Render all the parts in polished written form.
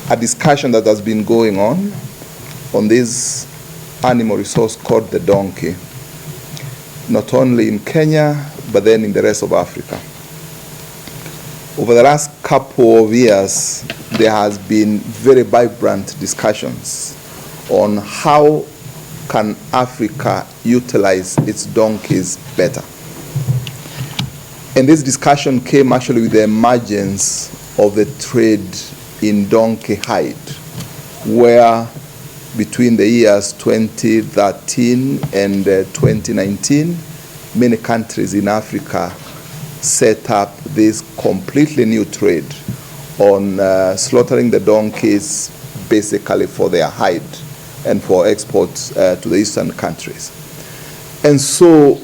a discussion that has been going on this animal resource called the donkey, not only in Kenya, but then in the rest of Africa. Over the last couple of years, there has been very vibrant discussions on how can Africa utilize its donkeys better. And this discussion came actually with the emergence of the trade in donkey hide, where between the years 2013 and 2019, many countries in Africa set up this completely new trade on slaughtering the donkeys basically for their hide and for exports to the eastern countries. And so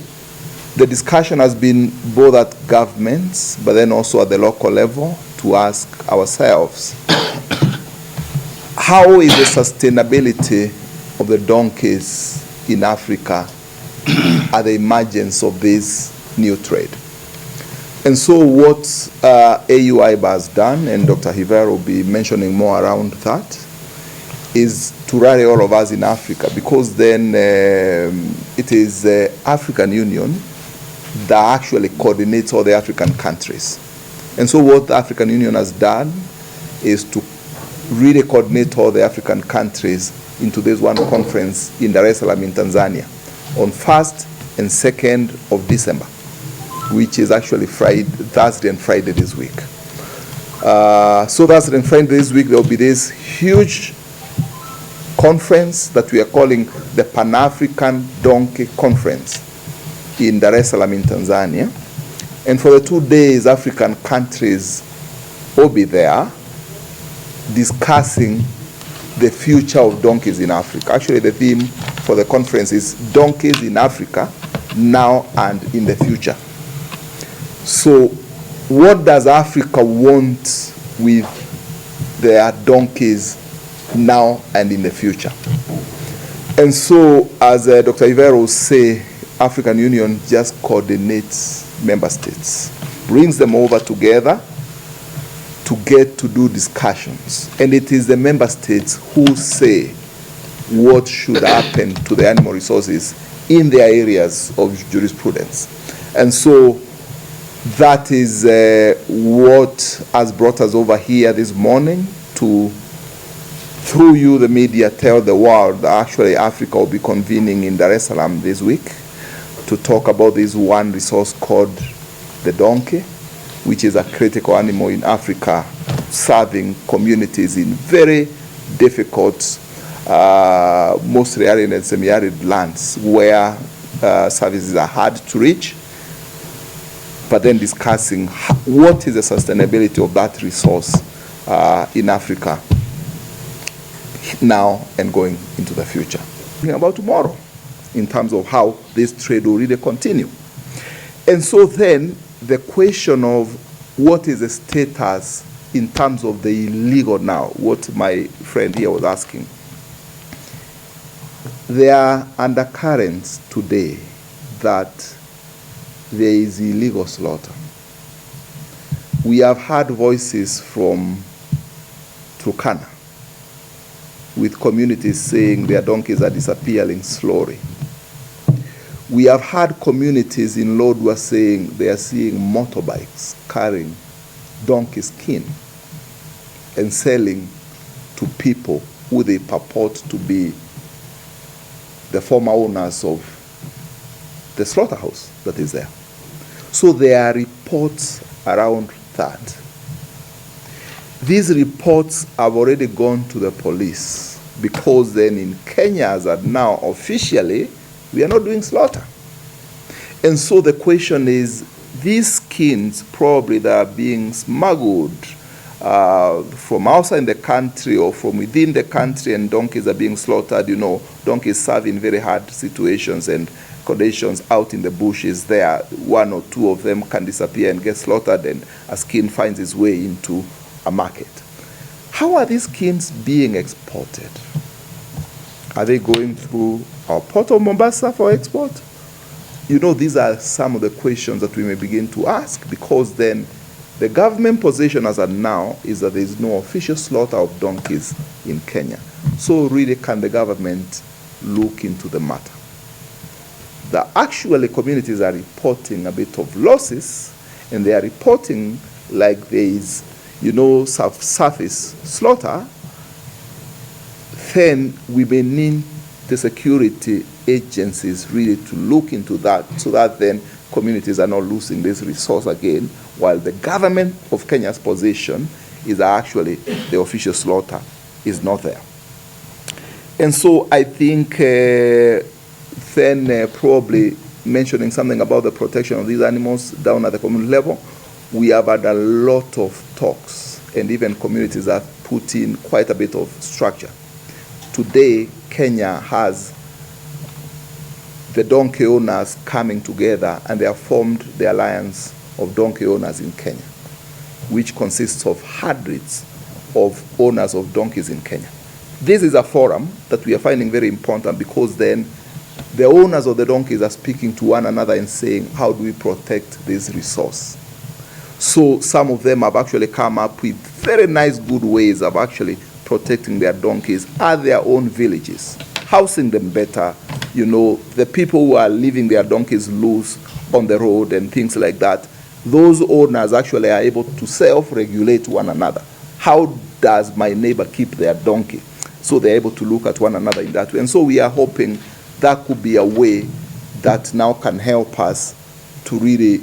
the discussion has been both at governments, but then also at the local level, to ask ourselves, how is the sustainability of the donkeys in Africa at the emergence of this new trade? And so what AUIB has done, and Dr. Hivera will be mentioning more around that, is to rally all of us in Africa, because then it is the African Union that actually coordinates all the African countries. And so what the African Union has done is to really coordinate all the African countries into this one conference in Dar es Salaam in Tanzania on 1st and 2nd of December, which is actually Thursday and Friday this week. So Thursday and Friday this week, there will be this huge conference that we are calling the Pan-African Donkey Conference in Dar es Salaam in Tanzania. And for the 2 days, African countries will be there discussing the future of donkeys in Africa. Actually, the theme for the conference is Donkeys in Africa, Now and in the Future. So what does Africa want with their donkeys now and in the future? And so, as Dr. Hivera will say, African Union just coordinates member states, brings them over together to get to do discussions. And it is the member states who say what should happen to the animal resources in their areas of jurisprudence. And so that is what has brought us over here this morning to, through you, the media, tell the world that actually Africa will be convening in Dar es Salaam this week to talk about this one resource called the donkey, which is a critical animal in Africa, serving communities in very difficult, mostly arid and semi-arid lands where services are hard to reach, but then discussing what is the sustainability of that resource in Africa now and going into the future. Thinking about tomorrow in terms of how this trade will really continue. And so then the question of what is the status in terms of the illegal now, what my friend here was asking. There are undercurrents today that there is illegal slaughter. We have heard voices from Turkana with communities saying their donkeys are disappearing slowly. We have heard communities in Lodwar saying they are seeing motorbikes carrying donkey skin and selling to people who they purport to be the former owners of the slaughterhouse that is there. So there are reports around that. These reports have already gone to the police, because then in Kenya, as at now officially, we are not doing slaughter. And so the question is, these skins probably that are being smuggled from outside the country or from within the country, and donkeys are being slaughtered. You know, donkeys serve in very hard situations and conditions out in the bushes there. One or two of them can disappear and get slaughtered, and a skin finds its way into a market. How are these skins being exported? Are they going through our port of Mombasa for export? You know, these are some of the questions that we may begin to ask, because then The government position as of now is that there is no official slaughter of donkeys in Kenya. So really, can the government look into the matter? The actually communities are reporting a bit of losses, and they are reporting like there is, surface slaughter. Then we may need the security agencies really to look into that, so that then communities are not losing this resource again, while the government of Kenya's position is actually the official slaughter is not there. And so I think then probably mentioning something about the protection of these animals down at the community level, we have had a lot of talks, and even communities have put in quite a bit of structure. Today, Kenya has the donkey owners coming together, and they have formed the Alliance of Donkey Owners in Kenya, which consists of hundreds of owners of donkeys in Kenya. This is a forum that we are finding very important, because then the owners of the donkeys are speaking to one another and saying, how do we protect this resource? So some of them have actually come up with very nice, good ways of actually protecting their donkeys at their own villages, housing them better, the people who are leaving their donkeys loose on the road and things like that. Those owners actually are able to self-regulate one another. How does my neighbor keep their donkey? So they're able to look at one another in that way. And so we are hoping that could be a way that now can help us to really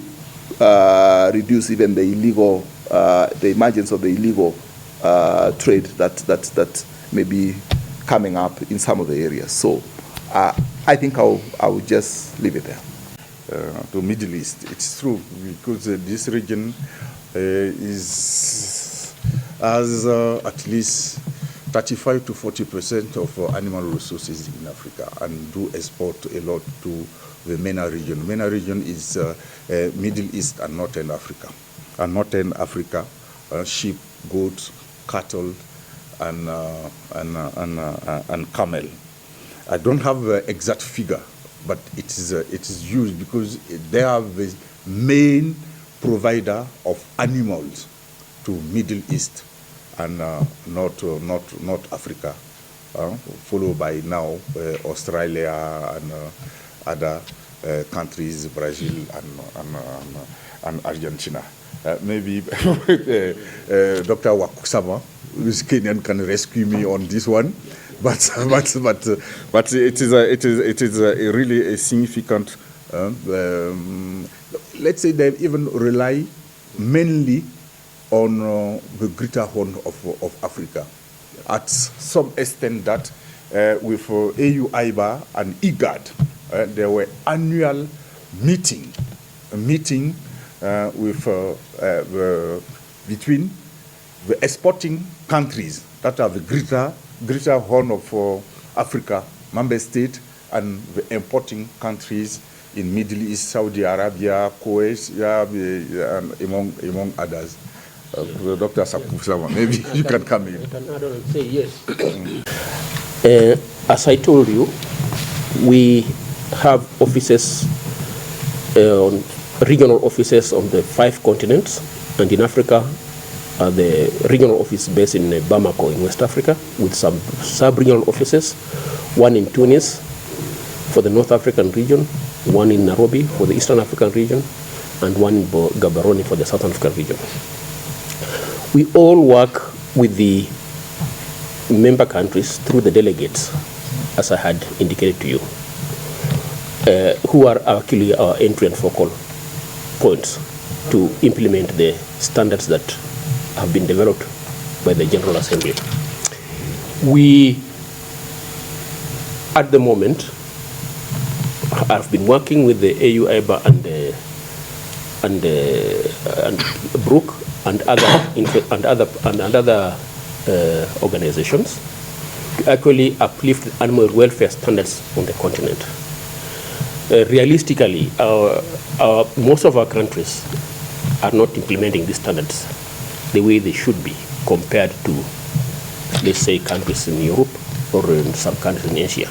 reduce even the illegal, the emergence of the illegal trade that may be coming up in some of the areas. So I think I will just leave it there. To Middle East, it's true, because this region has at least 35 to 40% of animal resources in Africa, and do export a lot to the MENA region. MENA region is Middle East and Northern Africa. And Northern Africa, sheep, goats, cattle, and camel. I don't have the exact figure, but it is used because they are the main provider of animals to Middle East and North Africa, followed by now Australia and other countries, Brazil and Argentina. Maybe Dr. Wakusama, who's Kenyan, can rescue me on this one, but it is a really a significant. Let's say they even rely mainly on the greater horn of Africa, at some extent that with AU IBA and IGAD, there were annual meeting with between the exporting countries that are the greater horn of Africa, member state, and the importing countries in Middle East, Saudi Arabia, Kuwait, among others. Dr. Sapusama, maybe you can come in. I can add on and say yes. As I told you, we have offices, regional offices on the 5 continents, and in Africa, the regional office based in Bamako in West Africa, with some sub-regional offices, one in Tunis for the North African region, one in Nairobi for the Eastern African region, and one in Gaborone for the South African region. We all work with the member countries through the delegates, as I had indicated to you, who are actually our entry and focal points to implement the standards that have been developed by the General Assembly. We, at the moment, have been working with the AU IBA and Brook and other organizations to actually uplift animal welfare standards on the continent. Realistically, most of our countries are not implementing these standards the way they should be compared to, let's say, countries in Europe or in some countries in Asia.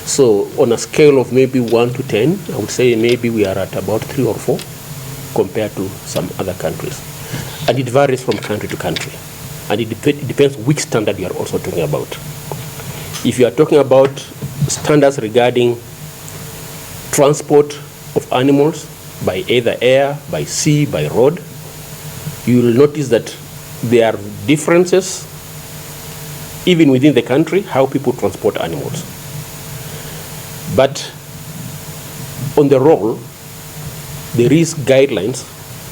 So on a scale of maybe 1 to 10, I would say maybe we are at about 3 or 4 compared to some other countries. And it varies from country to country. And it depends which standard you are also talking about. If you are talking about standards regarding transport of animals by either air, by sea, by road, you will notice that there are differences even within the country, how people transport animals. But on the whole, there is guidelines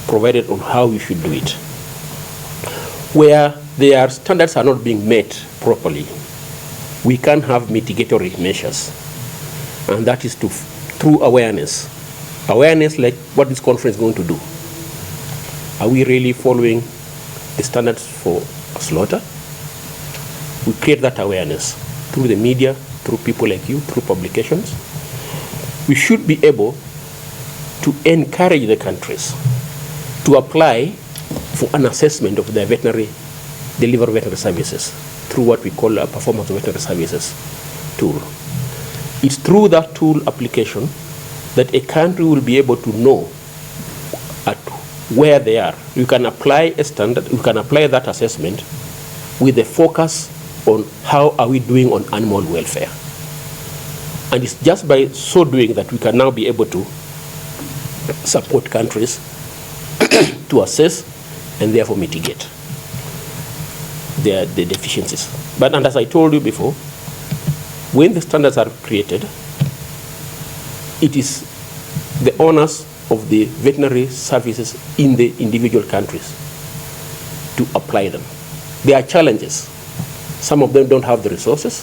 provided on how we should do it. Where their standards are not being met properly, we can have mitigatory measures, and that is through awareness. Awareness like what this conference is going to do. Are we really following the standards for slaughter? We create that awareness through the media, through people like you, through publications. We should be able to encourage the countries to apply for an assessment of their deliver veterinary services through what we call a performance of veterinary services tool. It's through that tool application that a country will be able to know at where they are. You can apply a standard, you can apply that assessment with a focus on how are we doing on animal welfare. And it's just by so doing that we can now be able to support countries to assess and therefore mitigate the deficiencies. But and as I told you before, when the standards are created, it is the owners of the veterinary services in the individual countries to apply them. There are challenges. Some of them don't have the resources.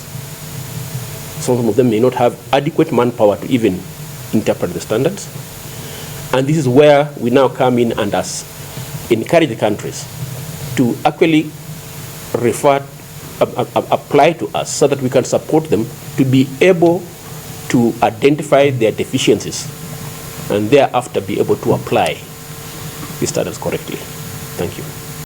Some of them may not have adequate manpower to even interpret the standards. And this is where we now come in and encourage the countries to actually apply to us so that we can support them to be able to identify their deficiencies and thereafter be able to apply the standards correctly. Thank you.